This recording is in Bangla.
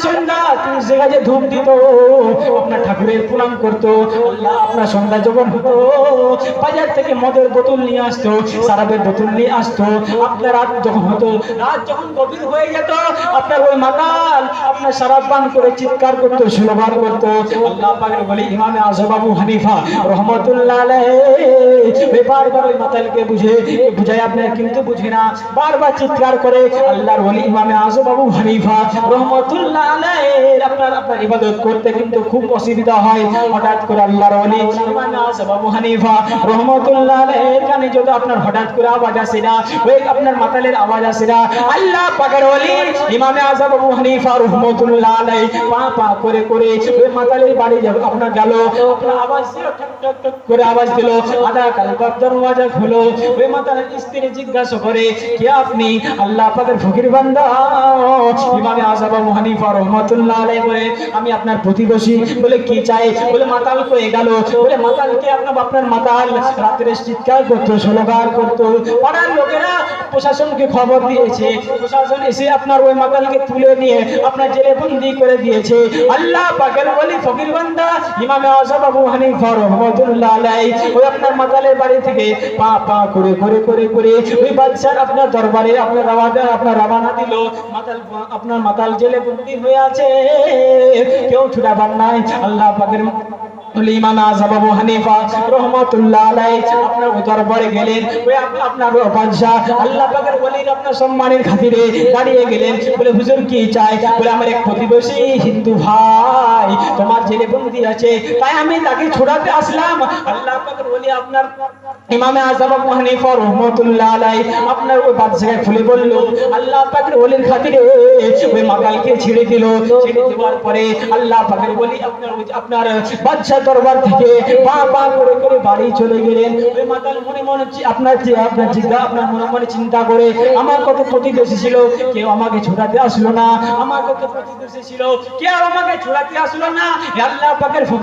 সন্ধ্যা তুলসী গাছে ধূপ দিত, আপনার ঠাকুরের প্রণাম করতো। আল্লাহ আপনার সন্ধ্যা যখন হতো বাজার থেকে মদের বোতল নিয়ে আসতো, শরাবের বোতল নিয়ে আসতো। আপনার রাত যখন হতো, রাত যখন গভীর হয়ে যেত, আপনার ওই মাতাল আপনার শরাব পান করে চিৎকার করতো, স্লোগান করতো। আল্লাহ পাকের বলি ইমামে আযম আবু হানিফা রহমাতুল্লাহ আলাইহি বারবার ওই মাতালকে বুঝায় আপনার কিন্তু বুঝে না, বারবার চিৎকার করে। আল্লাহর ওলি ইমামে আযম আবু হানিফা রহমাতুল্লাহ আলাইহি আপনার ইবাদত করতে কিন্তু খুব অসুবিধা হয়। হঠাৎ করে আল্লাহর ওলি ইমামে আযম আবু হানিফা রহমাতুল্লাহ আলাইহির কানে যদি আপনার হঠাৎ করে আওয়াজ আসে না, ওই আপনার মাতালের আওয়াজ আসে না, আল্লাহ পাকের ওলি ইমামে আযম আবু হানিফা রহমাতুল্লাহ আলাইহি পা পা করে ওই মাতালের বাড়ি আপনার গেল, আপনার আওয়াজ দিল, ঠক ঠক ঠক করে আওয়াজ দিল। আদা কালবার দরওয়াজা খুলো। ওই মাতালের স্ত্রী জিজ্ঞাসা করে, কে আপনি? আল্লাহ পাকের ফকির বান্দা ইমামে আযম আবু হানিফা রহমাতুল্লাহ আলাইহি বলে, আমি আপনার প্রতিবেশী। বলে কি চাই? বলে মাতাল কয়ে গেল। বলে মাতালকে আপনার মাতাল রাত্রে চিৎকার করতো, স্লোগান করতো। পাড়ার লোকেরা প্রশাসনকে খবর দিয়েছে, প্রশাসন এসে আপনার ওই মাতালকে তুলে নিয়ে আপনার জেলে বন্দি করে দিয়েছে। আল্লাহ পাকের ওলি ফকির বান্দা ইমামে আযম আবু হানিফা রহমাতুল্লাহ আলাইহি ওই আপনার মাতালের বাড়ি থেকে পা পা করে ওই বাদশার আপনার দরবারে আপনার রওনা দিল। আপনার মাতাল জেলে বন্দি হয়ে আছে, কেউ ছুটাবার নাই। আল্লাহ পাকের ইমামে আযম আবু হানিফা রহমাতুল্লাহ আলাইহি আপনার দরবারে গেলেন। ওই আপনার বাদশা আল্লাহ পাকের ওলির আপনার সম্মানের খাতিরে দাঁড়িয়ে গেলেন। বলে হুজুর কি চাই? বলে আমার এক প্রতিবেশী হিন্দু ভাই তোমার জেলে বন্দি আছে, তাই আমি তাকে ছুড়াতে আসলাম। আল্লাহ পাকের ওলি আপনার ইমামে আযম আবু হানিফা রহমাতুল্লাহ আলাইহি আপনার ওই বাদশাকে খুলে বলল, আল্লাহ পাকের ওলির খাতিরে ওই মাতালকে ছেড়ে দিল। ছেড়ে দেওয়ার পরে আল্লাহ পাকের ওলি আপনার বাদশা দরবার থেকে পা পা করে বাড়ি চলে গেলেন। ওই মাতাল মনে মনে আপনার মনে মনে চিন্তা করে, আমার কত প্রতিবেশী ছিল, কেউ আমাকে ছোড়াতে আসলো না। আমার কত প্রতিবেশী ছিল, কেউ আমাকে ছোড়াতে আসলো না। আল্লাহ পাকের ফকির